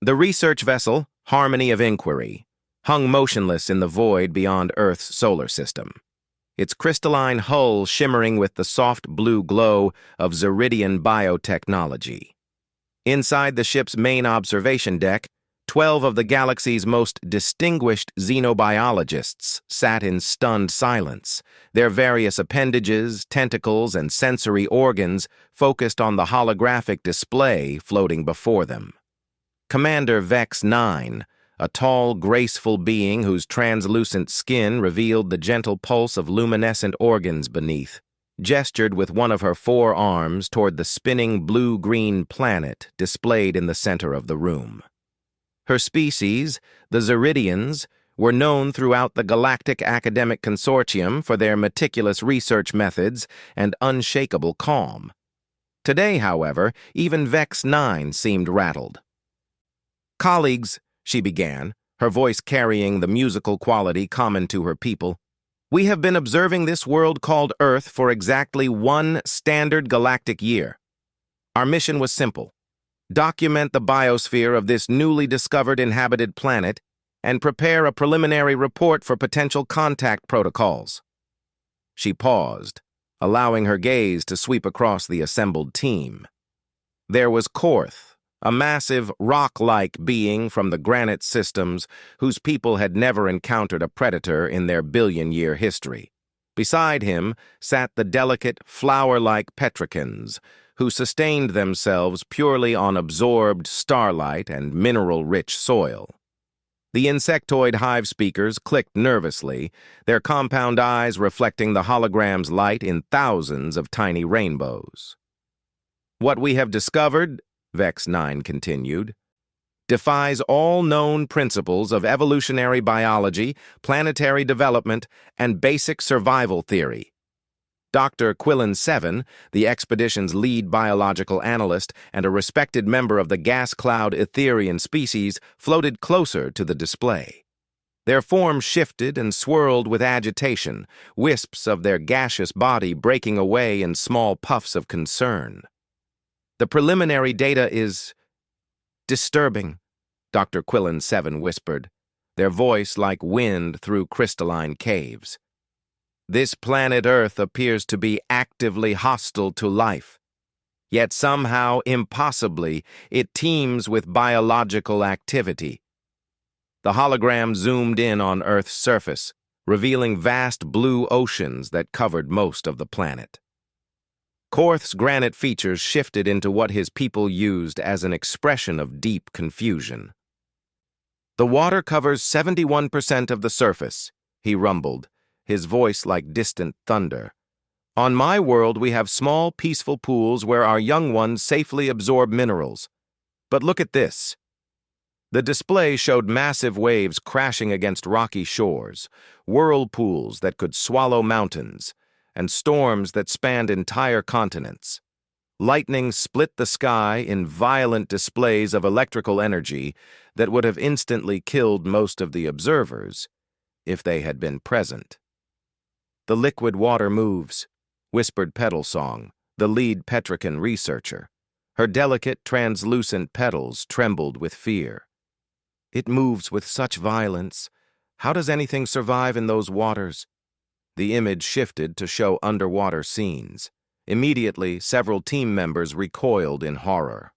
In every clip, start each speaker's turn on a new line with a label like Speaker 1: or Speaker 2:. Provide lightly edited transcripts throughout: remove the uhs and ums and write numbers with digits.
Speaker 1: The research vessel, Harmony of Inquiry, hung motionless in the void beyond Earth's solar system, its crystalline hull shimmering with the soft blue glow of Zeridian biotechnology. Inside the ship's main observation deck, 12 of the galaxy's most distinguished xenobiologists sat in stunned silence, their various appendages, tentacles, and sensory organs focused on the holographic display floating before them. Commander Vex 9, a tall, graceful being whose translucent skin revealed the gentle pulse of luminescent organs beneath, gestured with one of her 4 arms toward the spinning blue-green planet displayed in the center of the room. Her species, the Zeridians, were known throughout the Galactic Academic Consortium for their meticulous research methods and unshakable calm. Today, however, even Vex 9 seemed rattled. "Colleagues," she began, her voice carrying the musical quality common to her people, "we have been observing this world called Earth for exactly 1 standard galactic year. Our mission was simple: document the biosphere of this newly discovered inhabited planet and prepare a preliminary report for potential contact protocols." She paused, allowing her gaze to sweep across the assembled team. There was Korth, a massive, rock-like being from the granite systems whose people had never encountered a predator in their billion-year history. Beside him sat the delicate, flower-like petricans, who sustained themselves purely on absorbed starlight and mineral-rich soil. The insectoid hive speakers clicked nervously, their compound eyes reflecting the hologram's light in thousands of tiny rainbows. "What we have discovered," Vex 9 continued, "defies all known principles of evolutionary biology, planetary development, and basic survival theory." Dr. Quillen 7, the expedition's lead biological analyst and a respected member of the gas cloud Etherian species, floated closer to the display. Their form shifted and swirled with agitation, wisps of their gaseous body breaking away in small puffs of concern. "The preliminary data is disturbing," Dr. Quillen 7 whispered, their voice like wind through crystalline caves. "This planet Earth appears to be actively hostile to life. Yet somehow, impossibly, it teems with biological activity." The hologram zoomed in on Earth's surface, revealing vast blue oceans that covered most of the planet. Korth's granite features shifted into what his people used as an expression of deep confusion. "The water covers 71% of the surface," he rumbled, his voice like distant thunder. "On my world, we have small, peaceful pools where our young ones safely absorb minerals. But look at this." The display showed massive waves crashing against rocky shores, whirlpools that could swallow mountains, and storms that spanned entire continents. Lightning split the sky in violent displays of electrical energy that would have instantly killed most of the observers if they had been present. "The liquid water moves," whispered Pedalsong, the lead Petrican researcher. Her delicate, translucent petals trembled with fear. "It moves with such violence. How does anything survive in those waters?" The image shifted to show underwater scenes. Immediately, several team members recoiled in horror.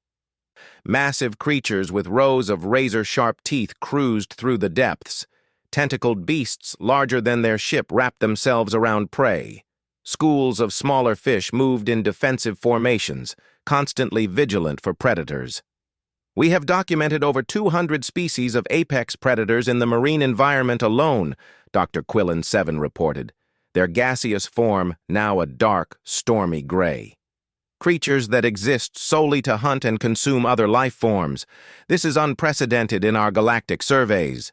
Speaker 1: Massive creatures with rows of razor-sharp teeth cruised through the depths. Tentacled beasts larger than their ship wrapped themselves around prey. Schools of smaller fish moved in defensive formations, constantly vigilant for predators. "We have documented over 200 species of apex predators in the marine environment alone," Dr. Quillen 7 reported, their gaseous form now a dark, stormy gray. "Creatures that exist solely to hunt and consume other life forms. This is unprecedented in our galactic surveys."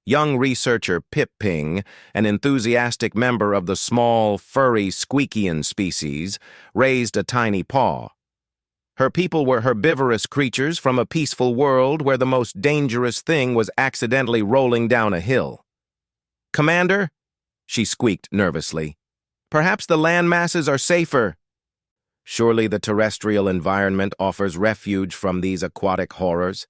Speaker 1: Young researcher Pip Ping, an enthusiastic member of the small, furry Squeakian species, raised a tiny paw. Her people were herbivorous creatures from a peaceful world where the most dangerous thing was accidentally rolling down a hill. "Commander," she squeaked nervously, "perhaps the land masses are safer." "Surely the terrestrial environment offers refuge from these aquatic horrors."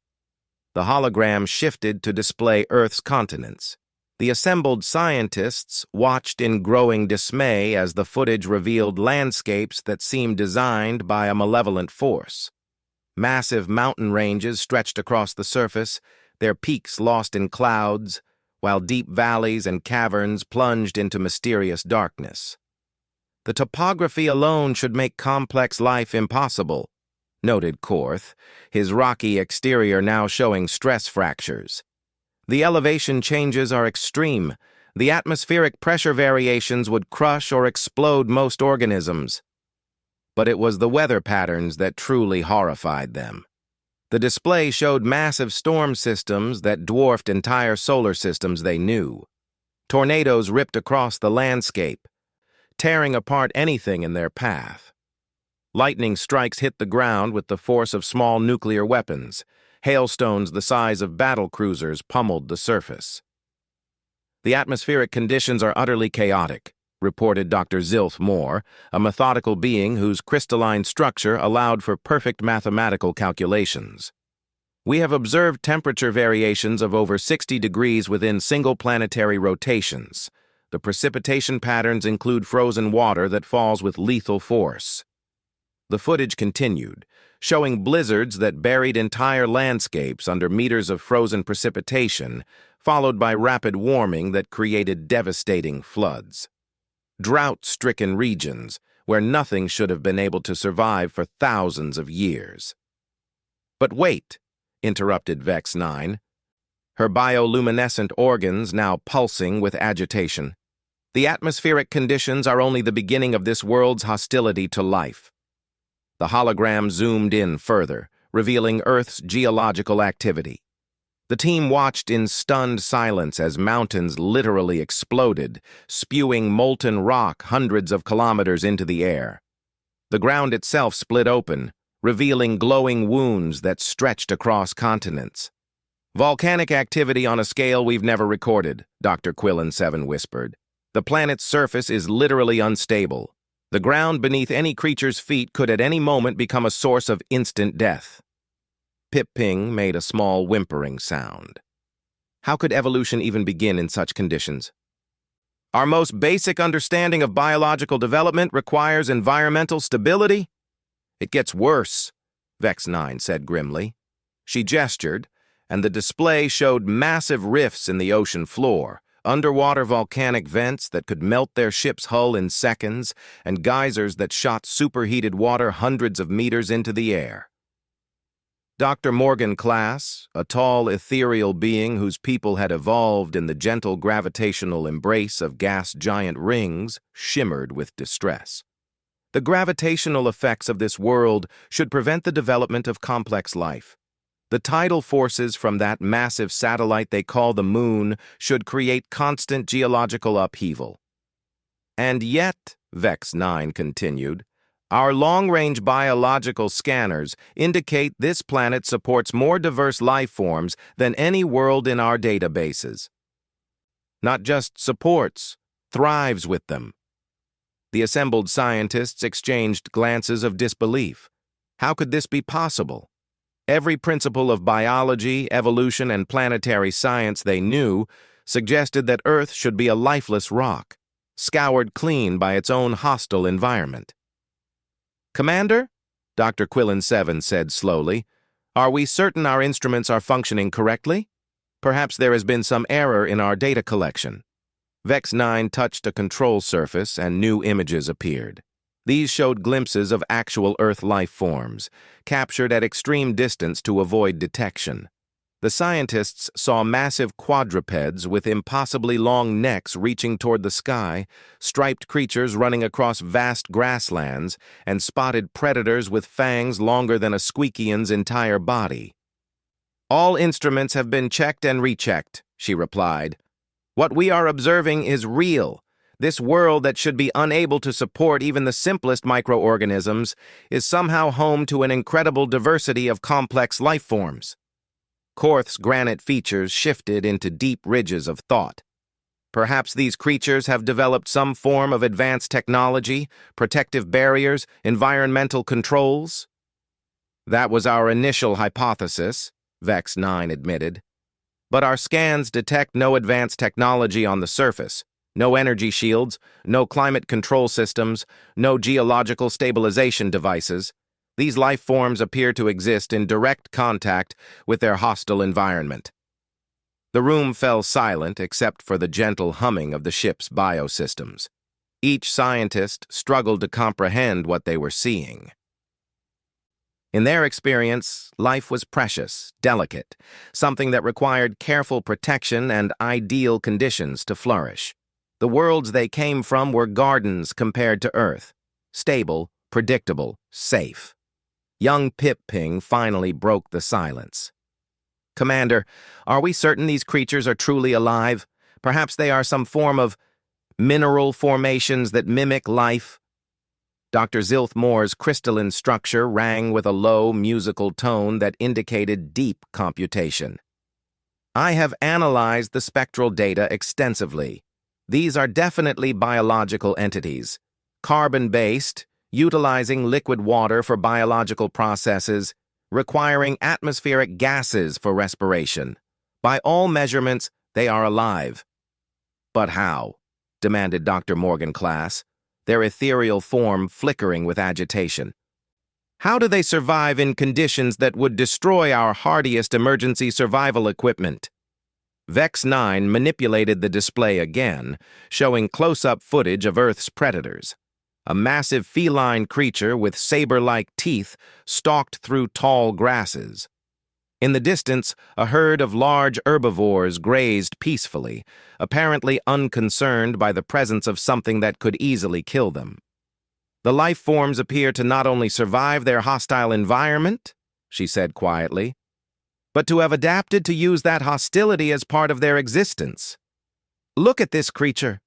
Speaker 1: The hologram shifted to display Earth's continents. The assembled scientists watched in growing dismay as the footage revealed landscapes that seemed designed by a malevolent force. Massive mountain ranges stretched across the surface, their peaks lost in clouds, while deep valleys and caverns plunged into mysterious darkness. The topography alone should make complex life impossible, noted Korth, his rocky exterior now showing stress fractures. The elevation changes are extreme. The atmospheric pressure variations would crush or explode most organisms. But it was the weather patterns that truly horrified them. The display showed massive storm systems that dwarfed entire solar systems they knew. Tornadoes ripped across the landscape, tearing apart anything in their path. Lightning strikes hit the ground with the force of small nuclear weapons. Hailstones the size of battle cruisers pummeled the surface. The atmospheric conditions are utterly chaotic, reported Dr. Zilth Moore, a methodical being whose crystalline structure allowed for perfect mathematical calculations. We have observed temperature variations of over 60 degrees within single planetary rotations. The precipitation patterns include frozen water that falls with lethal force. The footage continued, showing blizzards that buried entire landscapes under meters of frozen precipitation, followed by rapid warming that created devastating floods. Drought-stricken regions where nothing should have been able to survive for thousands of years. But wait, interrupted Vex 9, her bioluminescent organs now pulsing with agitation. The atmospheric conditions are only the beginning of this world's hostility to life. The hologram zoomed in further, revealing Earth's geological activity. The team watched in stunned silence as mountains literally exploded, spewing molten rock hundreds of kilometers into the air. The ground itself split open, revealing glowing wounds that stretched across continents. Volcanic activity on a scale we've never recorded, Dr. Quillen 7 whispered. The planet's surface is literally unstable. The ground beneath any creature's feet could at any moment become a source of instant death. Pip-Ping made a small whimpering sound. How could evolution even begin in such conditions? Our most basic understanding of biological development requires environmental stability? It gets worse, Vex 9 said grimly. She gestured, and the display showed massive rifts in the ocean floor, underwater volcanic vents that could melt their ship's hull in seconds, and geysers that shot superheated water hundreds of meters into the air. Dr. Morgan Class, a tall, ethereal being whose people had evolved in the gentle gravitational embrace of gas giant rings, shimmered with distress. The gravitational effects of this world should prevent the development of complex life. The tidal forces from that massive satellite they call the moon should create constant geological upheaval. And yet, Vex 9 continued, our long-range biological scanners indicate this planet supports more diverse life forms than any world in our databases. Not just supports, thrives with them. The assembled scientists exchanged glances of disbelief. How could this be possible? Every principle of biology, evolution, and planetary science they knew suggested that Earth should be a lifeless rock, scoured clean by its own hostile environment. Commander, Dr. Quillen 7 said slowly, are we certain our instruments are functioning correctly? Perhaps there has been some error in our data collection. Vex 9 touched a control surface and new images appeared. These showed glimpses of actual Earth life forms, captured at extreme distance to avoid detection. The scientists saw massive quadrupeds with impossibly long necks reaching toward the sky, striped creatures running across vast grasslands, and spotted predators with fangs longer than a squeakian's entire body. All instruments have been checked and rechecked, she replied. What we are observing is real. This world that should be unable to support even the simplest microorganisms is somehow home to an incredible diversity of complex life forms. Korth's granite features shifted into deep ridges of thought. Perhaps these creatures have developed some form of advanced technology, protective barriers, environmental controls? That was our initial hypothesis, Vex 9 admitted. But our scans detect no advanced technology on the surface. No energy shields, no climate control systems, no geological stabilization devices. These life forms appear to exist in direct contact with their hostile environment. The room fell silent except for the gentle humming of the ship's biosystems. Each scientist struggled to comprehend what they were seeing. In their experience, life was precious, delicate, something that required careful protection and ideal conditions to flourish. The worlds they came from were gardens compared to Earth. Stable, predictable, safe. Young Pip-Ping finally broke the silence. "Commander, are we certain these creatures are truly alive? Perhaps they are some form of mineral formations that mimic life?" Dr. Zilthmore's crystalline structure rang with a low, musical tone that indicated deep computation. "I have analyzed the spectral data extensively. These are definitely biological entities, carbon-based, utilizing liquid water for biological processes, requiring atmospheric gases for respiration. By all measurements, they are alive." "But how?" demanded Dr. Morgan-Class, their ethereal form flickering with agitation. "How do they survive in conditions that would destroy our hardiest emergency survival equipment?" Vex 9 manipulated the display again, showing close-up footage of Earth's predators. A massive feline creature with saber-like teeth stalked through tall grasses. In the distance, a herd of large herbivores grazed peacefully, apparently unconcerned by the presence of something that could easily kill them. "The life forms appear to not only survive their hostile environment," she said quietly, "but to have adapted to use that hostility as part of their existence. Look at this creature."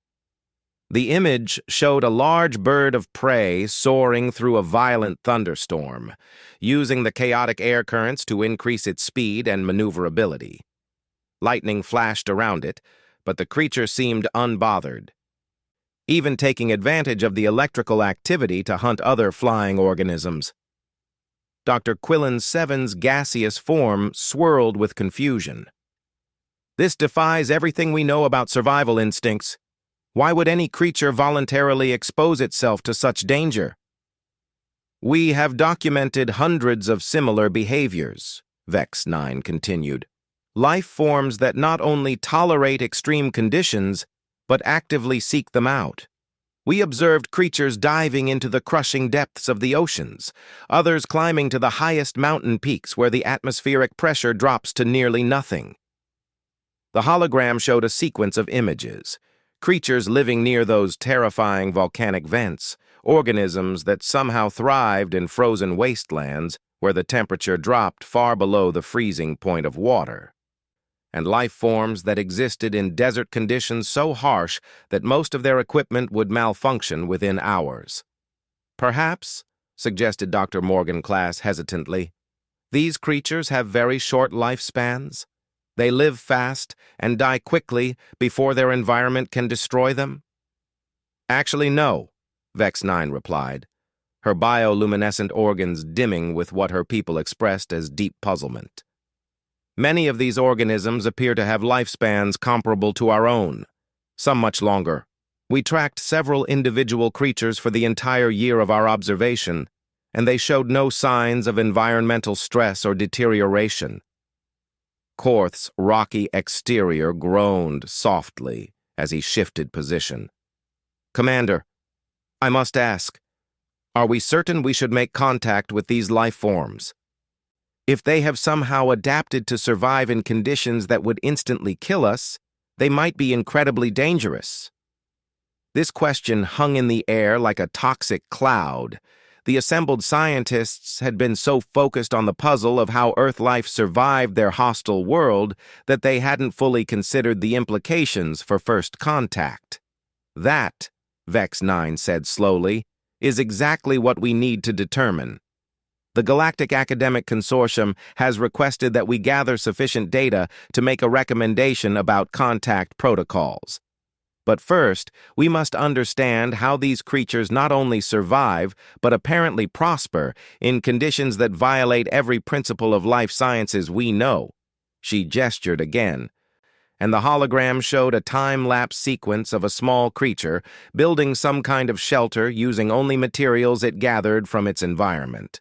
Speaker 1: The image showed a large bird of prey soaring through a violent thunderstorm, using the chaotic air currents to increase its speed and maneuverability. Lightning flashed around it, but the creature seemed unbothered, even taking advantage of the electrical activity to hunt other flying organisms. Dr. Quillen 7's gaseous form swirled with confusion. "This defies everything we know about survival instincts. Why would any creature voluntarily expose itself to such danger?" "We have documented hundreds of similar behaviors," Vex 9 continued. "Life forms that not only tolerate extreme conditions, but actively seek them out. We observed creatures diving into the crushing depths of the oceans, others climbing to the highest mountain peaks where the atmospheric pressure drops to nearly nothing." The hologram showed a sequence of images. Creatures living near those terrifying volcanic vents, organisms that somehow thrived in frozen wastelands where the temperature dropped far below the freezing point of water, and life forms that existed in desert conditions so harsh that most of their equipment would malfunction within hours. "Perhaps," suggested Dr. Morgan-Class hesitantly, "these creatures have very short lifespans. They live fast and die quickly before their environment can destroy them?" "Actually, no," Vex 9 replied, her bioluminescent organs dimming with what her people expressed as deep puzzlement. "Many of these organisms appear to have lifespans comparable to our own, some much longer. We tracked several individual creatures for the entire year of our observation, and they showed no signs of environmental stress or deterioration." Korth's rocky exterior groaned softly as he shifted position. "Commander, I must ask, are we certain we should make contact with these life forms? If they have somehow adapted to survive in conditions that would instantly kill us, they might be incredibly dangerous." This question hung in the air like a toxic cloud. The assembled scientists had been so focused on the puzzle of how Earth life survived their hostile world that they hadn't fully considered the implications for first contact. "That," Vex 9 said slowly, "is exactly what we need to determine. The Galactic Academic Consortium has requested that we gather sufficient data to make a recommendation about contact protocols. But first, we must understand how these creatures not only survive, but apparently prosper in conditions that violate every principle of life sciences we know. She gestured again, and the hologram showed a time-lapse sequence of a small creature building some kind of shelter using only materials it gathered from its environment.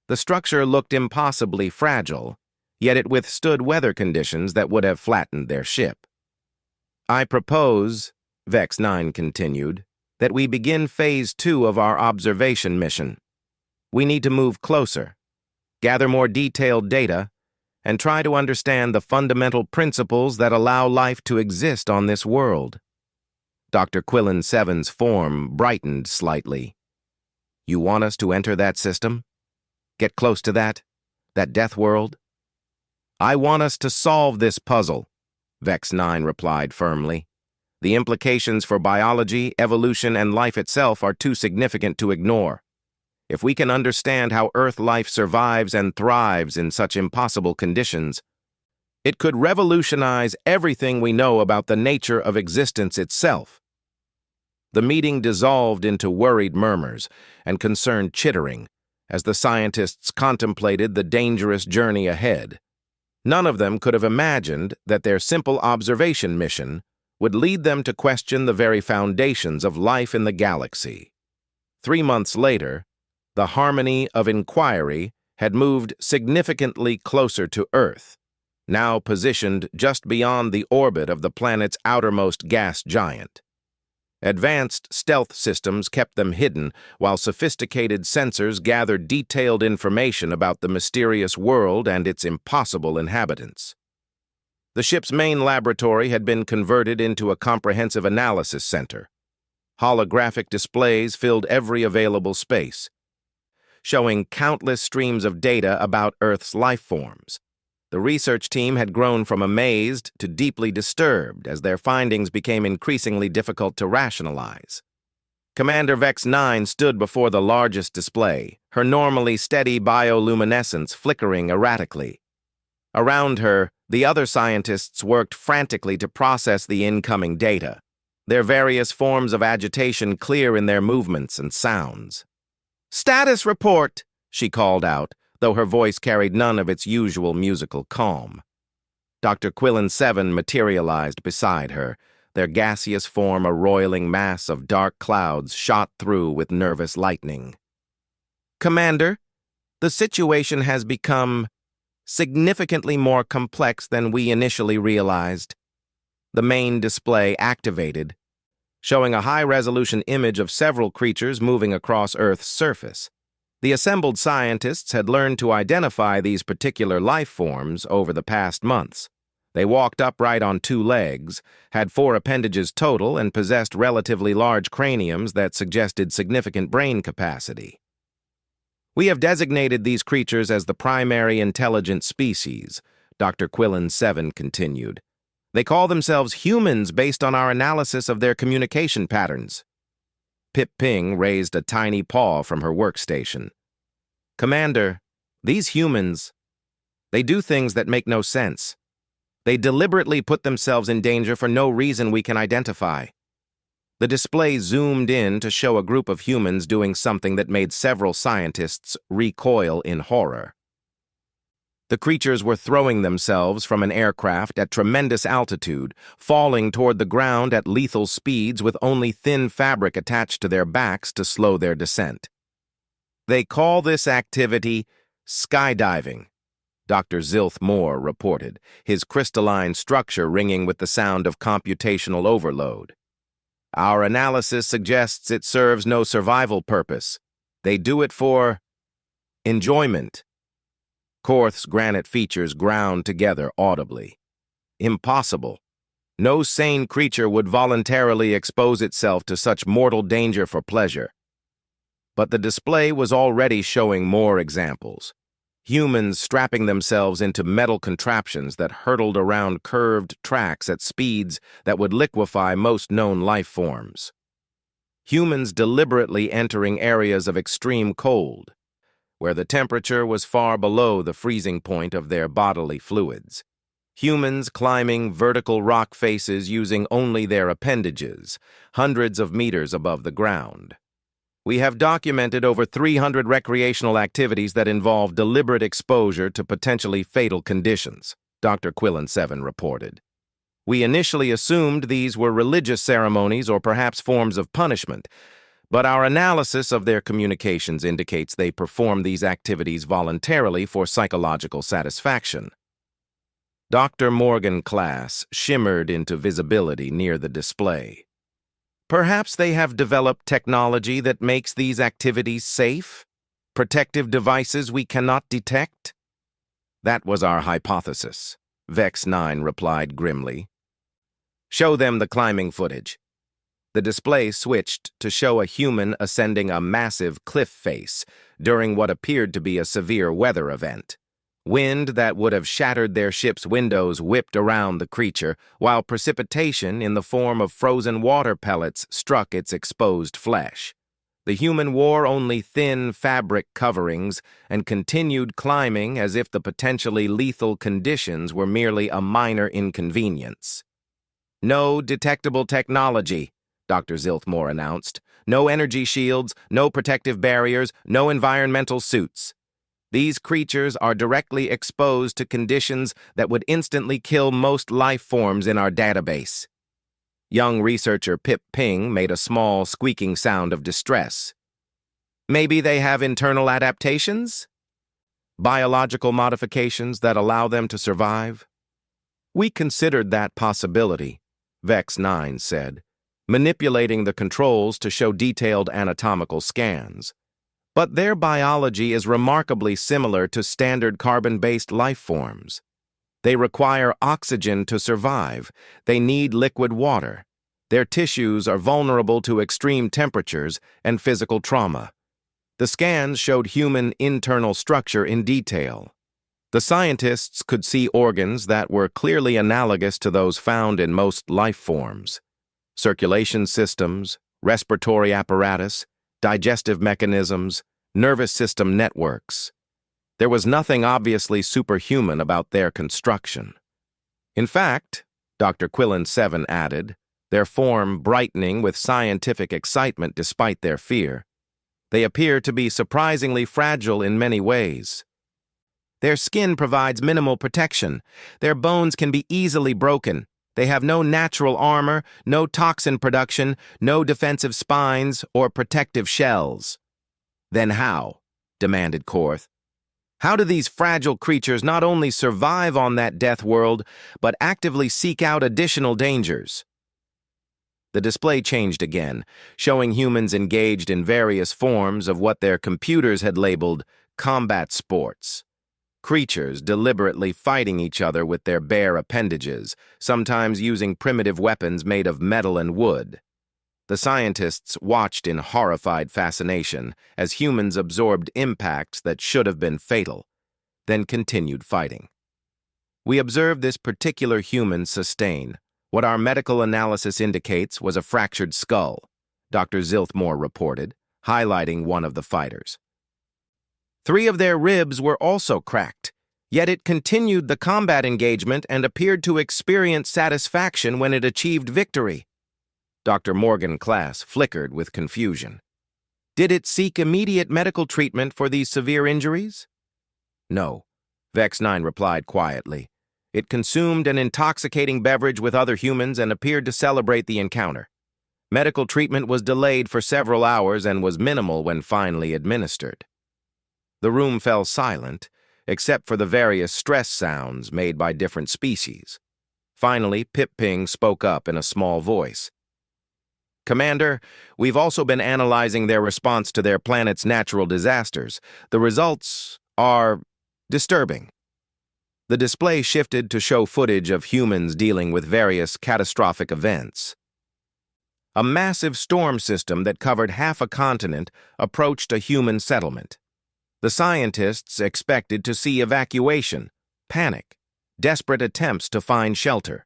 Speaker 1: The structure looked impossibly fragile, yet it withstood weather conditions that would have flattened their ship. "I propose," Vex 9 continued, "that we begin Phase 2 of our observation mission. We need to move closer, gather more detailed data, and try to understand the fundamental principles that allow life to exist on this world." Dr. Quillen 7's form brightened slightly. "You want us to enter that system? Get close to that death world?" "I want us to solve this puzzle," Vex 9 replied firmly. "The implications for biology, evolution, and life itself are too significant to ignore. If we can understand how Earth life survives and thrives in such impossible conditions, it could revolutionize everything we know about the nature of existence itself." The meeting dissolved into worried murmurs and concerned chittering as the scientists contemplated the dangerous journey ahead. None of them could have imagined that their simple observation mission would lead them to question the very foundations of life in the galaxy. 3 months later, the harmony of inquiry had moved significantly closer to Earth, now positioned just beyond the orbit of the planet's outermost gas giant. Advanced stealth systems kept them hidden, while sophisticated sensors gathered detailed information about the mysterious world and its impossible inhabitants. The ship's main laboratory had been converted into a comprehensive analysis center. Holographic displays filled every available space, showing countless streams of data about Earth's life forms. The research team had grown from amazed to deeply disturbed as their findings became increasingly difficult to rationalize. Commander Vex 9 stood before the largest display, her normally steady bioluminescence flickering erratically. Around her, the other scientists worked frantically to process the incoming data, their various forms of agitation clear in their movements and sounds. "Status report," she called out, though her voice carried none of its usual musical calm. Dr. Quillen 7 materialized beside her, their gaseous form a roiling mass of dark clouds shot through with nervous lightning. "Commander, the situation has become significantly more complex than we initially realized." The main display activated, showing a high-resolution image of several creatures moving across Earth's surface. The assembled scientists had learned to identify these particular life forms over the past months. They walked upright on 2 legs, had 4 appendages total, and possessed relatively large craniums that suggested significant brain capacity. "We have designated these creatures as the primary intelligent species," Dr. Quillen 7 continued. "They call themselves humans based on our analysis of their communication patterns." Pip Ping raised a tiny paw from her workstation. "Commander, these humans, they do things that make no sense. They deliberately put themselves in danger for no reason we can identify." The display zoomed in to show a group of humans doing something that made several scientists recoil in horror. The creatures were throwing themselves from an aircraft at tremendous altitude, falling toward the ground at lethal speeds with only thin fabric attached to their backs to slow their descent. "They call this activity skydiving," Dr. Zilth Moore reported, his crystalline structure ringing with the sound of computational overload. "Our analysis suggests it serves no survival purpose. They do it for enjoyment." Korth's granite features ground together audibly. "Impossible. No sane creature would voluntarily expose itself to such mortal danger for pleasure." But the display was already showing more examples. Humans strapping themselves into metal contraptions that hurtled around curved tracks at speeds that would liquefy most known life forms. Humans deliberately entering areas of extreme cold, where the temperature was far below the freezing point of their bodily fluids. Humans climbing vertical rock faces using only their appendages, hundreds of meters above the ground. We have documented over 300 recreational activities that involve deliberate exposure to potentially fatal conditions, Dr. Quillen-7 reported. We initially assumed these were religious ceremonies or perhaps forms of punishment, but our analysis of their communications indicates they perform these activities voluntarily for psychological satisfaction. Dr. Morgan Class shimmered into visibility near the display. Perhaps they have developed technology that makes these activities safe? Protective devices we cannot detect? That was our hypothesis, Vex 9 replied grimly. Show them the climbing footage. The display switched to show a human ascending a massive cliff face during what appeared to be a severe weather event. Wind that would have shattered their ship's windows whipped around the creature, while precipitation in the form of frozen water pellets struck its exposed flesh. The human wore only thin fabric coverings and continued climbing as if the potentially lethal conditions were merely a minor inconvenience. No detectable technology, Dr. Zilthmore announced. No energy shields, no protective barriers, no environmental suits. These creatures are directly exposed to conditions that would instantly kill most life forms in our database. Young researcher Pip Ping made a small, squeaking sound of distress. Maybe they have internal adaptations? Biological modifications that allow them to survive? We considered that possibility, Vex 9 said, manipulating the controls to show detailed anatomical scans. But their biology is remarkably similar to standard carbon-based life forms. They require oxygen to survive. They need liquid water. Their tissues are vulnerable to extreme temperatures and physical trauma. The scans showed human internal structure in detail. The scientists could see organs that were clearly analogous to those found in most life forms. Circulation systems, respiratory apparatus, digestive mechanisms, nervous system networks. There was nothing obviously superhuman about their construction. In fact, Dr. Quillen-7 added, their form brightening with scientific excitement despite their fear, they appear to be surprisingly fragile in many ways. Their skin provides minimal protection. Their bones can be easily broken. They have no natural armor, no toxin production, no defensive spines or protective shells. Then how? Demanded Korth. How do these fragile creatures not only survive on that death world, but actively seek out additional dangers? The display changed again, showing humans engaged in various forms of what their computers had labeled combat sports. Creatures deliberately fighting each other with their bare appendages, sometimes using primitive weapons made of metal and wood. The scientists watched in horrified fascination as humans absorbed impacts that should have been fatal, then continued fighting. We observed this particular human sustain. What our medical analysis indicates was a fractured skull, Dr. Zilthmore reported, highlighting one of the fighters. 3 of their ribs were also cracked, yet it continued the combat engagement and appeared to experience satisfaction when it achieved victory. Dr. Morgan Class flickered with confusion. Did it seek immediate medical treatment for these severe injuries? No, Vex 9 replied quietly. It consumed an intoxicating beverage with other humans and appeared to celebrate the encounter. Medical treatment was delayed for several hours and was minimal when finally administered. The room fell silent, except for the various stress sounds made by different species. Finally, Pip Ping spoke up in a small voice. Commander, we've also been analyzing their response to their planet's natural disasters. The results are disturbing. The display shifted to show footage of humans dealing with various catastrophic events. A massive storm system that covered half a continent approached a human settlement. The scientists expected to see evacuation, panic, desperate attempts to find shelter.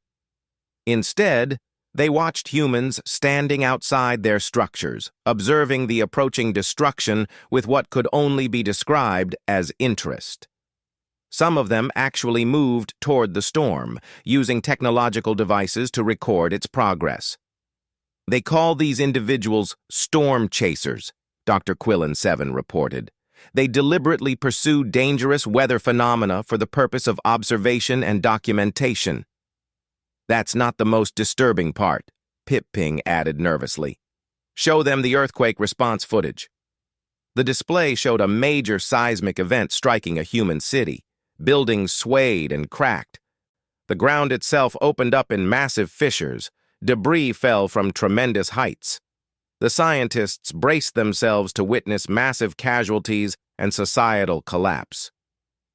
Speaker 1: Instead, they watched humans standing outside their structures, observing the approaching destruction with what could only be described as interest. Some of them actually moved toward the storm, using technological devices to record its progress. They call these individuals storm chasers, Dr. Quillen-7 reported. They deliberately pursue dangerous weather phenomena for the purpose of observation and documentation. That's not the most disturbing part, Pip-Ping added nervously. Show them the earthquake response footage. The display showed a major seismic event striking a human city. Buildings swayed and cracked. The ground itself opened up in massive fissures. Debris fell from tremendous heights. The scientists braced themselves to witness massive casualties and societal collapse.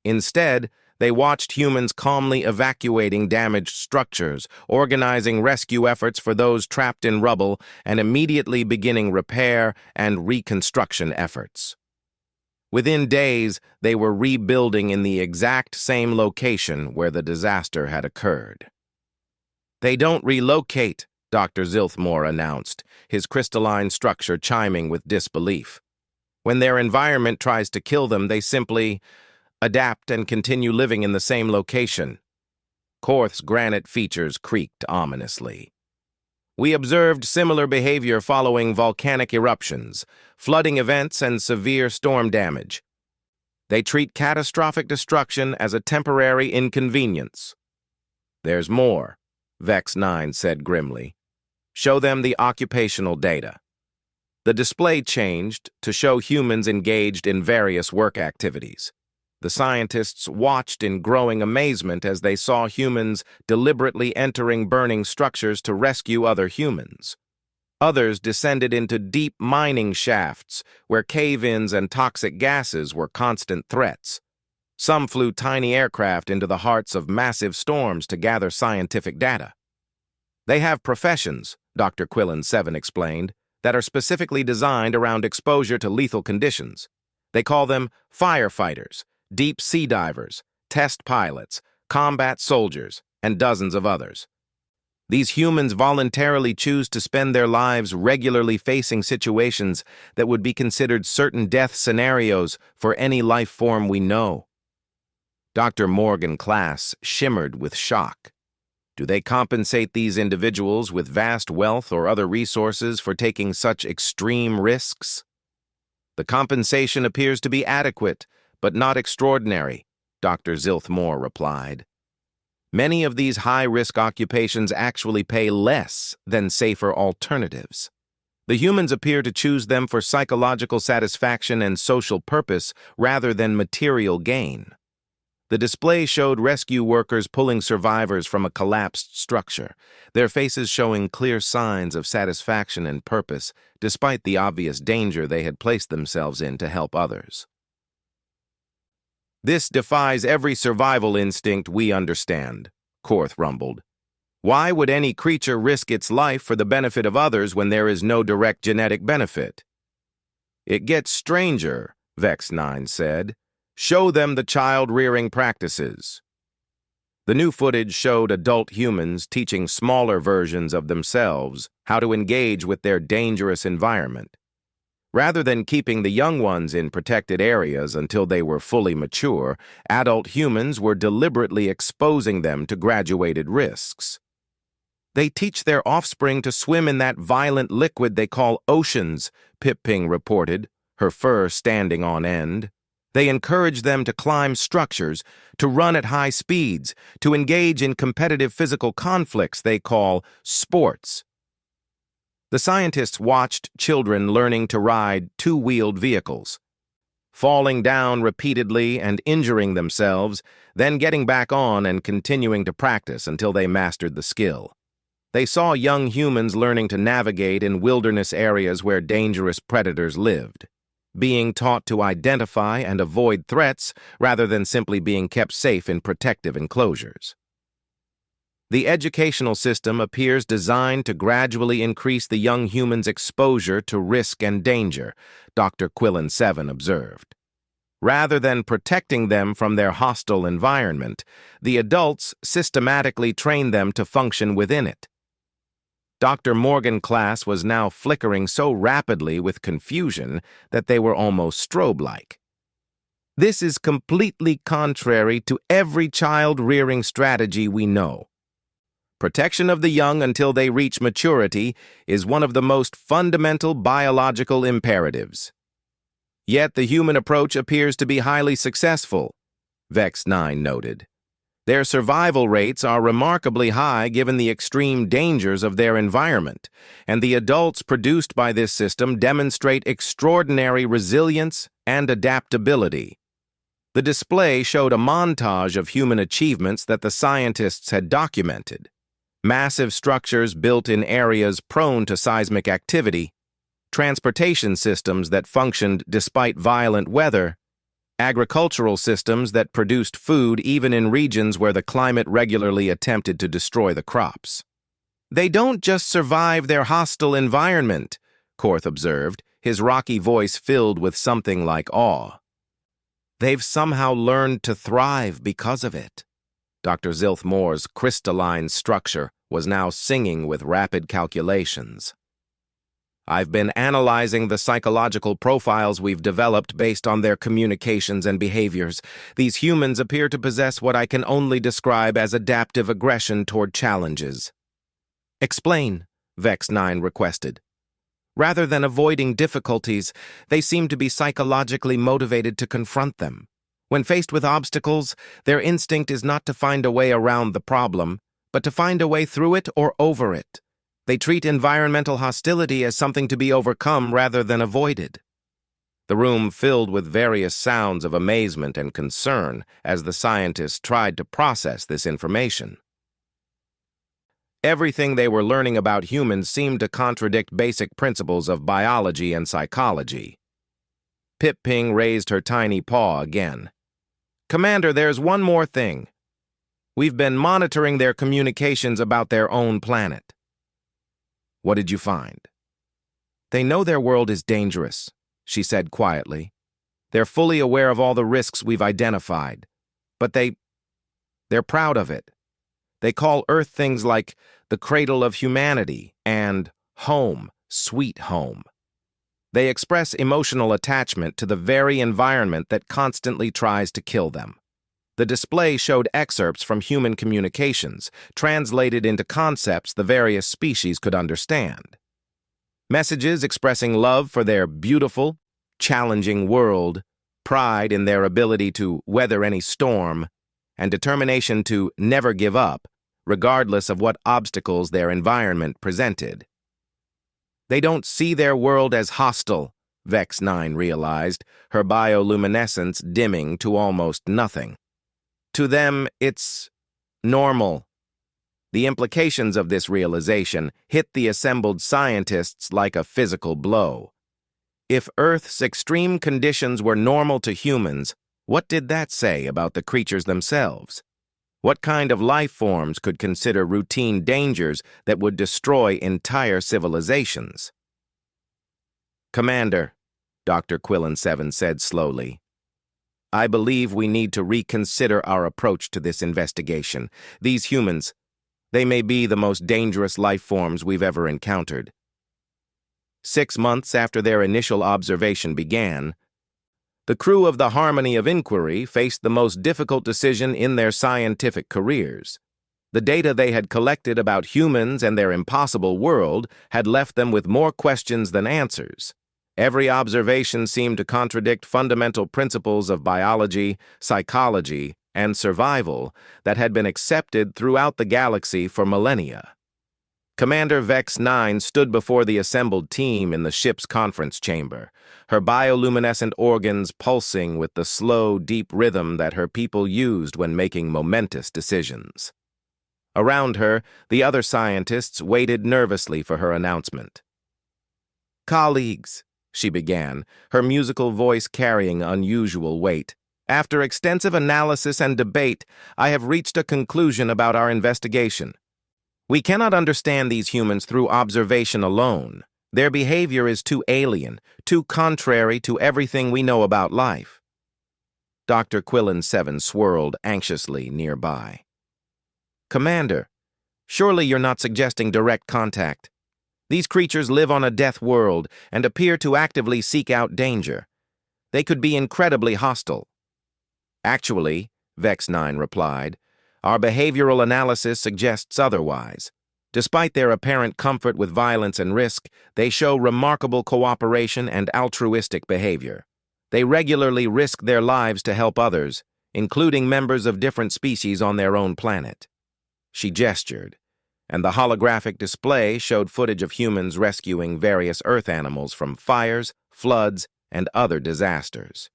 Speaker 1: Instead, they watched humans calmly evacuating damaged structures, organizing rescue efforts for those trapped in rubble, and immediately beginning repair and reconstruction efforts. Within days, they were rebuilding in the exact same location where the disaster had occurred. They don't relocate, Dr. Zilthmore announced, his crystalline structure chiming with disbelief. When their environment tries to kill them, they simply adapt and continue living in the same location. Korth's granite features creaked ominously. We observed similar behavior following volcanic eruptions, flooding events, and severe storm damage. They treat catastrophic destruction as a temporary inconvenience. There's more, Vex 9 said grimly. Show them the occupational data. The display changed to show humans engaged in various work activities. The scientists watched in growing amazement as they saw humans deliberately entering burning structures to rescue other humans. Others descended into deep mining shafts where cave-ins and toxic gases were constant threats. Some flew tiny aircraft into the hearts of massive storms to gather scientific data. They have professions, Dr. Quillen-7 explained, that are specifically designed around exposure to lethal conditions. They call them firefighters, deep sea divers, test pilots, combat soldiers, and dozens of others. These humans voluntarily choose to spend their lives regularly facing situations that would be considered certain death scenarios for any life form we know. Dr. Morgan Class shimmered with shock. Do they compensate these individuals with vast wealth or other resources for taking such extreme risks? The compensation appears to be adequate, but not extraordinary, Dr. Zilthmore replied. Many of these high-risk occupations actually pay less than safer alternatives. The humans appear to choose them for psychological satisfaction and social purpose rather than material gain. The display showed rescue workers pulling survivors from a collapsed structure, their faces showing clear signs of satisfaction and purpose, despite the obvious danger they had placed themselves in to help others. This defies every survival instinct we understand, Korth rumbled. Why would any creature risk its life for the benefit of others when there is no direct genetic benefit? It gets stranger, Vex 9 said. Show them the child-rearing practices. The new footage showed adult humans teaching smaller versions of themselves how to engage with their dangerous environment. Rather than keeping the young ones in protected areas until they were fully mature, adult humans were deliberately exposing them to graduated risks. They teach their offspring to swim in that violent liquid they call oceans, Pip-Ping reported, her fur standing on end. They encourage them to climb structures, to run at high speeds, to engage in competitive physical conflicts they call sports. The scientists watched children learning to ride two-wheeled vehicles, falling down repeatedly and injuring themselves, then getting back on and continuing to practice until they mastered the skill. They saw young humans learning to navigate in wilderness areas where dangerous predators lived, being taught to identify and avoid threats rather than simply being kept safe in protective enclosures. The educational system appears designed to gradually increase the young humans' exposure to risk and danger, Dr. Quillen-7 observed. Rather than protecting them from their hostile environment, the adults systematically train them to function within it. Dr. Morgan Class was now flickering so rapidly with confusion that they were almost strobe-like. This is completely contrary to every child-rearing strategy we know. Protection of the young until they reach maturity is one of the most fundamental biological imperatives. Yet the human approach appears to be highly successful, Vex 9 noted. Their survival rates are remarkably high given the extreme dangers of their environment, and the adults produced by this system demonstrate extraordinary resilience and adaptability. The display showed a montage of human achievements that the scientists had documented. Massive structures built in areas prone to seismic activity, transportation systems that functioned despite violent weather, agricultural systems that produced food even in regions where the climate regularly attempted to destroy the crops. They don't just survive their hostile environment, Korth observed, his rocky voice filled with something like awe. They've somehow learned to thrive because of it. Dr. Zilthmore's crystalline structure was now singing with rapid calculations. I've been analyzing the psychological profiles we've developed based on their communications and behaviors. These humans appear to possess what I can only describe as adaptive aggression toward challenges. Explain, Vex 9 requested. Rather than avoiding difficulties, they seem to be psychologically motivated to confront them. When faced with obstacles, their instinct is not to find a way around the problem, but to find a way through it or over it. They treat environmental hostility as something to be overcome rather than avoided. The room filled with various sounds of amazement and concern as the scientists tried to process this information. Everything they were learning about humans seemed to contradict basic principles of biology and psychology. Pip-Ping raised her tiny paw again. Commander, there's one more thing. We've been monitoring their communications about their own planet. What did you find? They know their world is dangerous, she said quietly. They're fully aware of all the risks we've identified, but they're proud of it. They call Earth things like the cradle of humanity and home, sweet home. They express emotional attachment to the very environment that constantly tries to kill them. The display showed excerpts from human communications, translated into concepts the various species could understand. Messages expressing love for their beautiful, challenging world, pride in their ability to weather any storm, and determination to never give up, regardless of what obstacles their environment presented. They don't see their world as hostile, Vex 9 realized, her bioluminescence dimming to almost nothing. To them, it's normal. The implications of this realization hit the assembled scientists like a physical blow. If Earth's extreme conditions were normal to humans, what did that say about the creatures themselves? What kind of life forms could consider routine dangers that would destroy entire civilizations? Commander, Dr. Quillen 7 said slowly, I believe we need to reconsider our approach to this investigation. These humans, they may be the most dangerous life forms we've ever encountered. 6 months after their initial observation began, the crew of the Harmony of Inquiry faced the most difficult decision in their scientific careers. The data they had collected about humans and their impossible world had left them with more questions than answers. Every observation seemed to contradict fundamental principles of biology, psychology, and survival that had been accepted throughout the galaxy for millennia. Commander Vex 9 stood before the assembled team in the ship's conference chamber, her bioluminescent organs pulsing with the slow, deep rhythm that her people used when making momentous decisions. Around her, the other scientists waited nervously for her announcement. Colleagues, she began, her musical voice carrying unusual weight. After extensive analysis and debate, I have reached a conclusion about our investigation. We cannot understand these humans through observation alone. Their behavior is too alien, too contrary to everything we know about life. Dr. Quillen 7 swirled anxiously nearby. Commander, surely you're not suggesting direct contact. These creatures live on a death world and appear to actively seek out danger. They could be incredibly hostile. Actually, Vex9 replied, our behavioral analysis suggests otherwise. Despite their apparent comfort with violence and risk, they show remarkable cooperation and altruistic behavior. They regularly risk their lives to help others, including members of different species on their own planet. She gestured, and the holographic display showed footage of humans rescuing various Earth animals from fires, floods, and other disasters.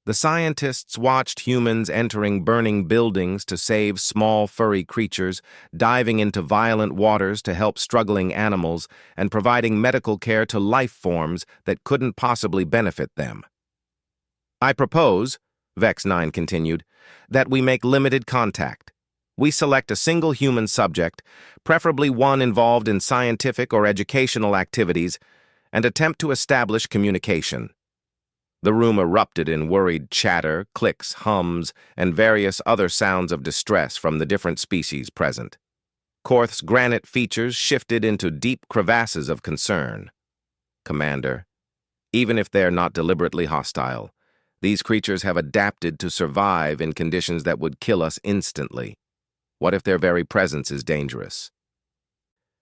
Speaker 1: The scientists watched humans entering burning buildings to save small furry creatures, diving into violent waters to help struggling animals, and providing medical care to life forms that couldn't possibly benefit them. I propose, Vex9 continued, that we make limited contact. We select a single human subject, preferably one involved in scientific or educational activities, and attempt to establish communication. The room erupted in worried chatter, clicks, hums, and various other sounds of distress from the different species present. Korth's granite features shifted into deep crevasses of concern. Commander, even if they're not deliberately hostile, these creatures have adapted to survive in conditions that would kill us instantly. What if their very presence is dangerous?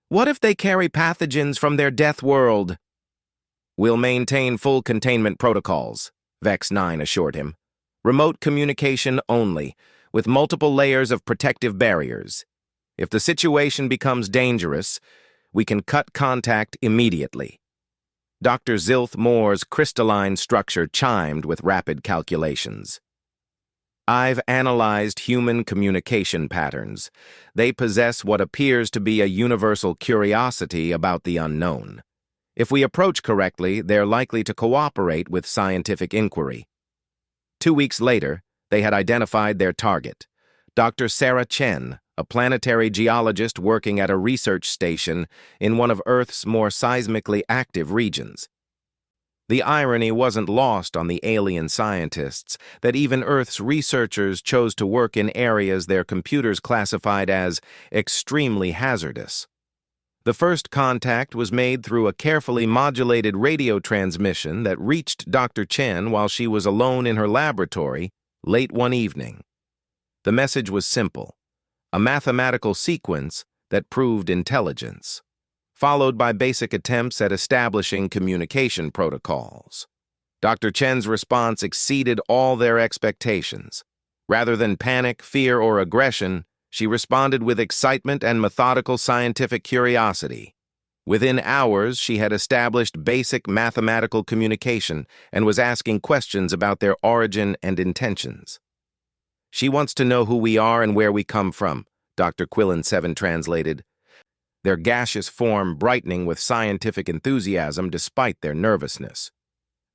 Speaker 1: What if they carry pathogens from their death world? We'll maintain full containment protocols, Vex9 assured him. Remote communication only, with multiple layers of protective barriers. If the situation becomes dangerous, we can cut contact immediately. Dr. Zilth Moore's crystalline structure chimed with rapid calculations. I've analyzed human communication patterns. They possess what appears to be a universal curiosity about the unknown. If we approach correctly, they're likely to cooperate with scientific inquiry. 2 weeks later, they had identified their target, Dr. Sarah Chen, a planetary geologist working at a research station in one of Earth's more seismically active regions. The irony wasn't lost on the alien scientists that even Earth's researchers chose to work in areas their computers classified as extremely hazardous. The first contact was made through a carefully modulated radio transmission that reached Dr. Chen while she was alone in her laboratory late one evening. The message was simple, a mathematical sequence that proved intelligence, followed by basic attempts at establishing communication protocols. Dr. Chen's response exceeded all their expectations. Rather than panic, fear, or aggression, she responded with excitement and methodical scientific curiosity. Within hours, she had established basic mathematical communication and was asking questions about their origin and intentions. She wants to know who we are and where we come from, Dr. Quillen7 translated, their gaseous form brightening with scientific enthusiasm despite their nervousness.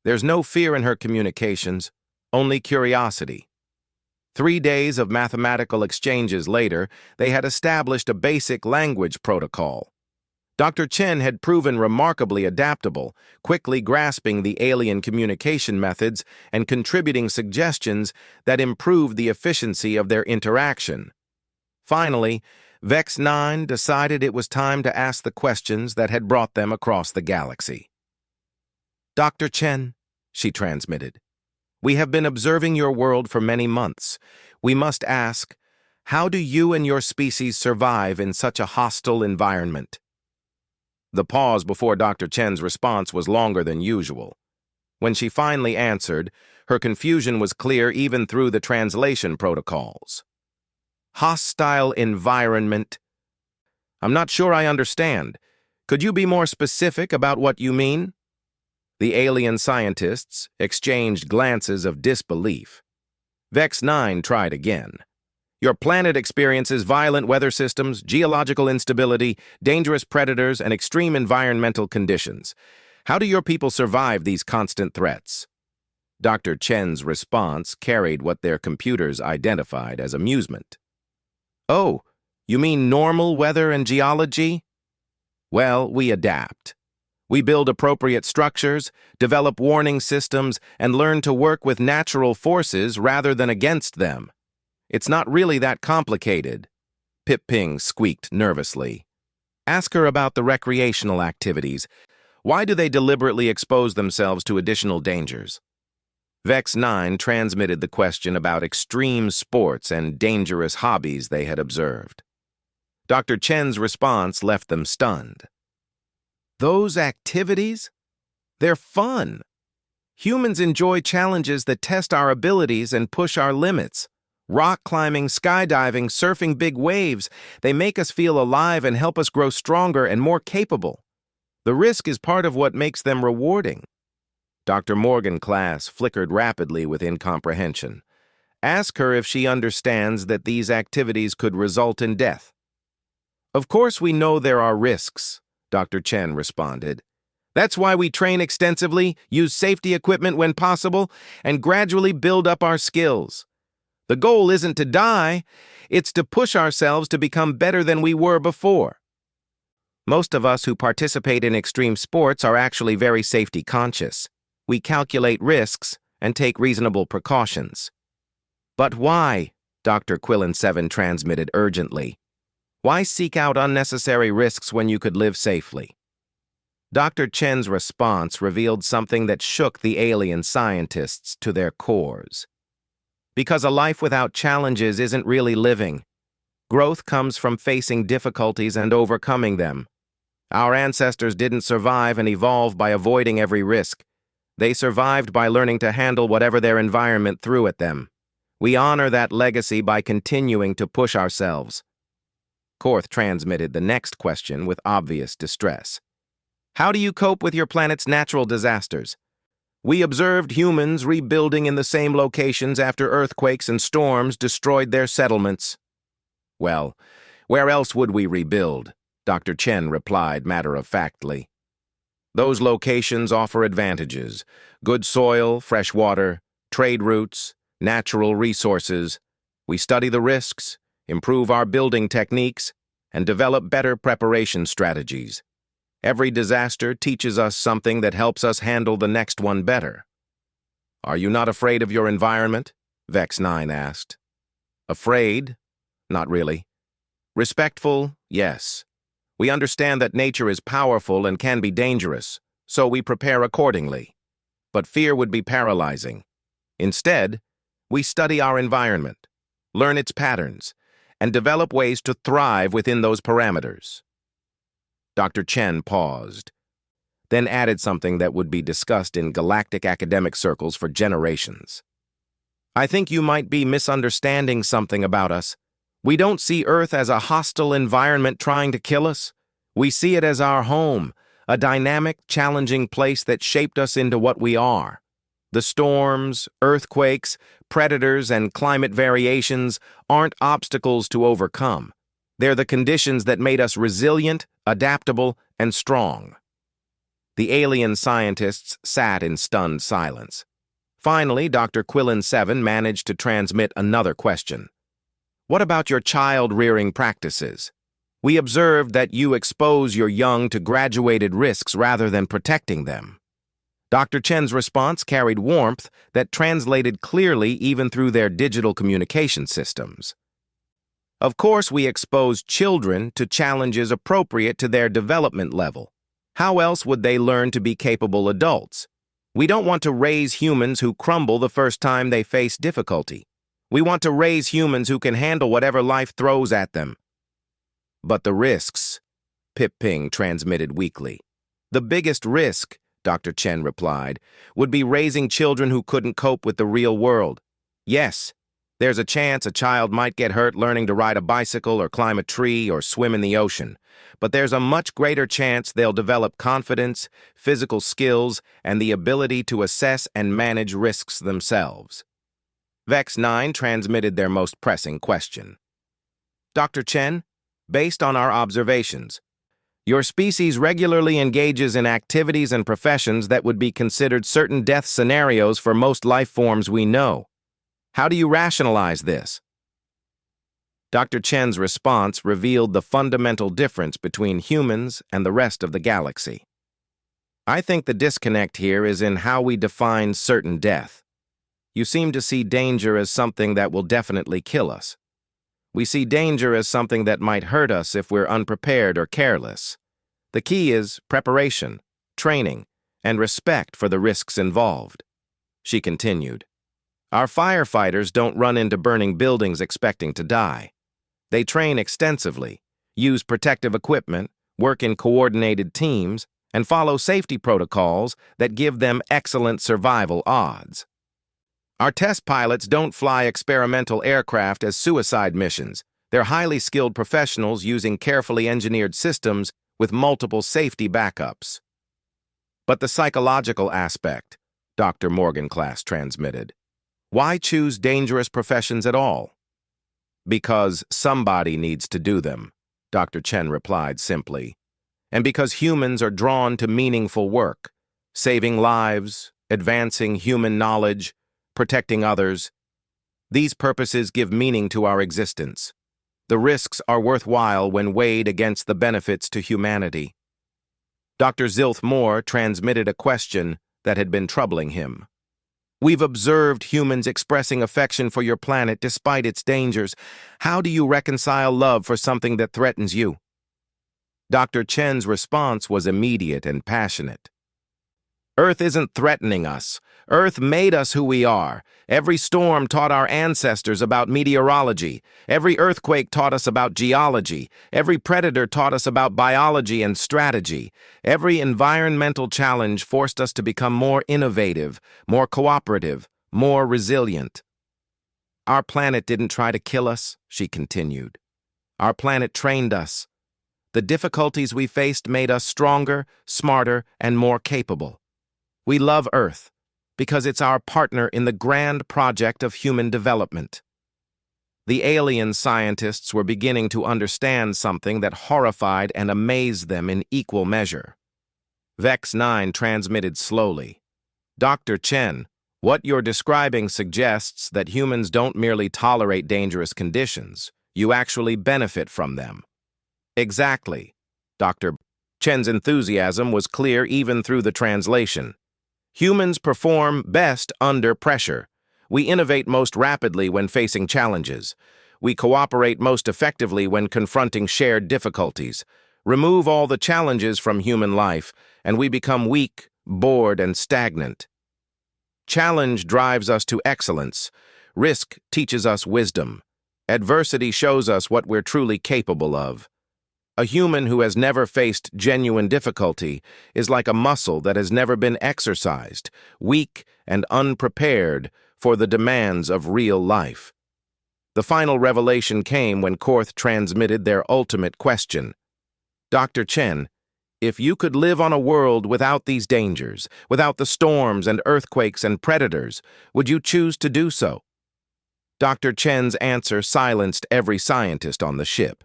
Speaker 1: There's no fear in her communications, only curiosity. 3 days of mathematical exchanges later, they had established a basic language protocol. Dr. Chen had proven remarkably adaptable, quickly grasping the alien communication methods and contributing suggestions that improved the efficiency of their interaction. Finally, Vex9 decided it was time to ask the questions that had brought them across the galaxy. Dr. Chen, she transmitted, we have been observing your world for many months. We must ask, how do you and your species survive in such a hostile environment? The pause before Dr. Chen's response was longer than usual. When she finally answered, her confusion was clear even through the translation protocols. Hostile environment. I'm not sure I understand. Could you be more specific about what you mean? The alien scientists exchanged glances of disbelief. Vex9 tried again. Your planet experiences violent weather systems, geological instability, dangerous predators, and extreme environmental conditions. How do your people survive these constant threats? Dr. Chen's response carried what their computers identified as amusement. Oh, you mean normal weather and geology? Well, we adapt. We build appropriate structures, develop warning systems, and learn to work with natural forces rather than against them. It's not really that complicated. Pip-Ping squeaked nervously. Ask her about the recreational activities. Why do they deliberately expose themselves to additional dangers? Vex 9 transmitted the question about extreme sports and dangerous hobbies they had observed. Dr. Chen's response left them stunned. Those activities? They're fun. Humans enjoy challenges that test our abilities and push our limits. Rock climbing, skydiving, surfing big waves, they make us feel alive and help us grow stronger and more capable. The risk is part of what makes them rewarding. Dr. Morgan's class flickered rapidly with incomprehension. Ask her if she understands that these activities could result in death. Of course we know there are risks, Dr. Chen responded. That's why we train extensively, use safety equipment when possible, and gradually build up our skills. The goal isn't to die, it's to push ourselves to become better than we were before. Most of us who participate in extreme sports are actually very safety conscious. We calculate risks and take reasonable precautions. But why? Dr. Quillen 7 transmitted urgently. Why seek out unnecessary risks when you could live safely? Dr. Chen's response revealed something that shook the alien scientists to their cores. Because a life without challenges isn't really living. Growth comes from facing difficulties and overcoming them. Our ancestors didn't survive and evolve by avoiding every risk. They survived by learning to handle whatever their environment threw at them. We honor that legacy by continuing to push ourselves. Korth transmitted the next question with obvious distress. How do you cope with your planet's natural disasters? We observed humans rebuilding in the same locations after earthquakes and storms destroyed their settlements. Well, where else would we rebuild? Dr. Chen replied matter-of-factly. Those locations offer advantages: good soil, fresh water, trade routes, natural resources. We study the risks, improve our building techniques, and develop better preparation strategies. Every disaster teaches us something that helps us handle the next one better. Are you not afraid of your environment? Vex 9 asked. Afraid? Not really. Respectful? Yes. We understand that nature is powerful and can be dangerous, so we prepare accordingly. But fear would be paralyzing. Instead, we study our environment, learn its patterns, and develop ways to thrive within those parameters. Dr. Chen paused, then added something that would be discussed in galactic academic circles for generations. I think you might be misunderstanding something about us. We don't see Earth as a hostile environment trying to kill us. We see it as our home, a dynamic, challenging place that shaped us into what we are. The storms, earthquakes, predators, and climate variations aren't obstacles to overcome. They're the conditions that made us resilient, adaptable, and strong. The alien scientists sat in stunned silence. Finally, Dr. Quillen 7 managed to transmit another question. What about your child-rearing practices? We observed that you expose your young to graduated risks rather than protecting them. Dr. Chen's response carried warmth that translated clearly even through their digital communication systems. Of course, we expose children to challenges appropriate to their development level. How else would they learn to be capable adults? We don't want to raise humans who crumble the first time they face difficulty. We want to raise humans who can handle whatever life throws at them. But the risks, Pip Ping transmitted weakly. The biggest risk, Dr. Chen replied, would be raising children who couldn't cope with the real world. Yes, there's a chance a child might get hurt learning to ride a bicycle or climb a tree or swim in the ocean, but there's a much greater chance they'll develop confidence, physical skills, and the ability to assess and manage risks themselves. Vex 9 transmitted their most pressing question. Dr. Chen, based on our observations, your species regularly engages in activities and professions that would be considered certain death scenarios for most life forms we know. How do you rationalize this? Dr. Chen's response revealed the fundamental difference between humans and the rest of the galaxy. I think the disconnect here is in how we define certain death. You seem to see danger as something that will definitely kill us. We see danger as something that might hurt us if we're unprepared or careless. The key is preparation, training, and respect for the risks involved. she continued. Our firefighters don't run into burning buildings expecting to die. They train extensively, use protective equipment, work in coordinated teams, and follow safety protocols that give them excellent survival odds. Our test pilots don't fly experimental aircraft as suicide missions. They're highly skilled professionals using carefully engineered systems with multiple safety backups. But the psychological aspect, Dr. Morganclass transmitted. Why choose dangerous professions at all? Because somebody needs to do them, Dr. Chen replied simply. And because humans are drawn to meaningful work, saving lives, advancing human knowledge, protecting others. These purposes give meaning to our existence. The risks are worthwhile when weighed against the benefits to humanity. Dr. Zilth Moore transmitted a question that had been troubling him. We've observed humans expressing affection for your planet despite its dangers. How do you reconcile love for something that threatens you? Dr. Chen's response was immediate and passionate. Earth isn't threatening us. Earth made us who we are. Every storm taught our ancestors about meteorology. Every earthquake taught us about geology. Every predator taught us about biology and strategy. Every environmental challenge forced us to become more innovative, more cooperative, more resilient. Our planet didn't try to kill us, she continued. Our planet trained us. The difficulties we faced made us stronger, smarter, and more capable. We love Earth because it's our partner in the grand project of human development. The alien scientists were beginning to understand something that horrified and amazed them in equal measure. Vex 9 transmitted slowly. Dr. Chen, what you're describing suggests that humans don't merely tolerate dangerous conditions, you actually benefit from them. Exactly. Dr. Chen's enthusiasm was clear even through the translation. Humans perform best under pressure. We innovate most rapidly when facing challenges. We cooperate most effectively when confronting shared difficulties. Remove all the challenges from human life, and we become weak, bored, and stagnant. Challenge drives us to excellence. Risk teaches us wisdom. Adversity shows us what we're truly capable of. A human who has never faced genuine difficulty is like a muscle that has never been exercised, weak and unprepared for the demands of real life. The final revelation came when Korth transmitted their ultimate question. Dr. Chen, if you could live on a world without these dangers, without the storms and earthquakes and predators, would you choose to do so? Dr. Chen's answer silenced every scientist on the ship.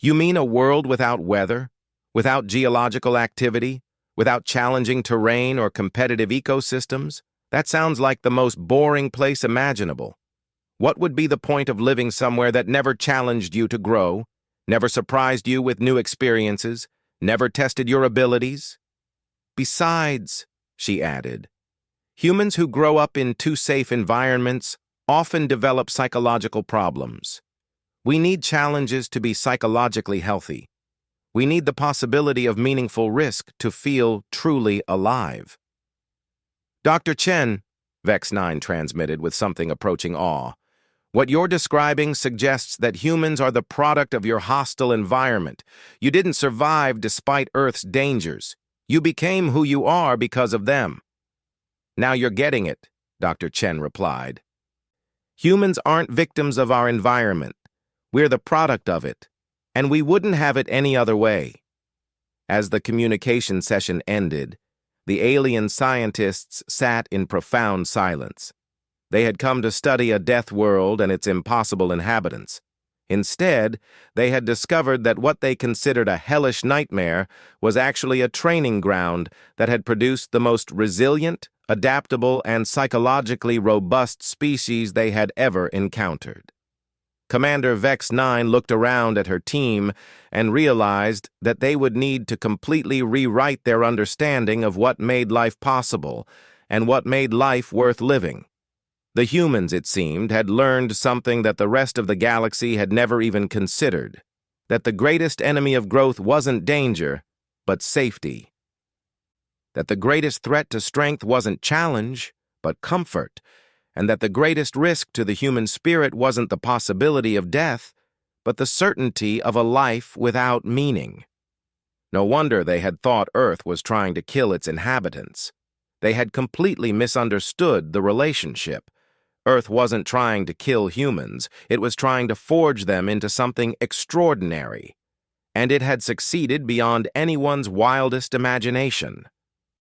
Speaker 1: You mean a world without weather, without geological activity, without challenging terrain or competitive ecosystems? That sounds like the most boring place imaginable. What would be the point of living somewhere that never challenged you to grow, never surprised you with new experiences, never tested your abilities? Besides, she added, humans who grow up in too safe environments often develop psychological problems. We need challenges to be psychologically healthy. We need the possibility of meaningful risk to feel truly alive. Dr. Chen, Vex 9 transmitted with something approaching awe, what you're describing suggests that humans are the product of your hostile environment. You didn't survive despite Earth's dangers. You became who you are because of them. Now you're getting it, Dr. Chen replied. Humans aren't victims of our environment. We're the product of it, and we wouldn't have it any other way. As the communication session ended, the alien scientists sat in profound silence. They had come to study a death world and its impossible inhabitants. Instead, they had discovered that what they considered a hellish nightmare was actually a training ground that had produced the most resilient, adaptable, and psychologically robust species they had ever encountered. Commander Vex 9 looked around at her team and realized that they would need to completely rewrite their understanding of what made life possible and what made life worth living. The humans, it seemed, had learned something that the rest of the galaxy had never even considered, that the greatest enemy of growth wasn't danger, but safety. that the greatest threat to strength wasn't challenge, but comfort, and that the greatest risk to the human spirit wasn't the possibility of death, but the certainty of a life without meaning. No wonder they had thought Earth was trying to kill its inhabitants. They had completely misunderstood the relationship. Earth wasn't trying to kill humans, it was trying to forge them into something extraordinary. And it had succeeded beyond anyone's wildest imagination.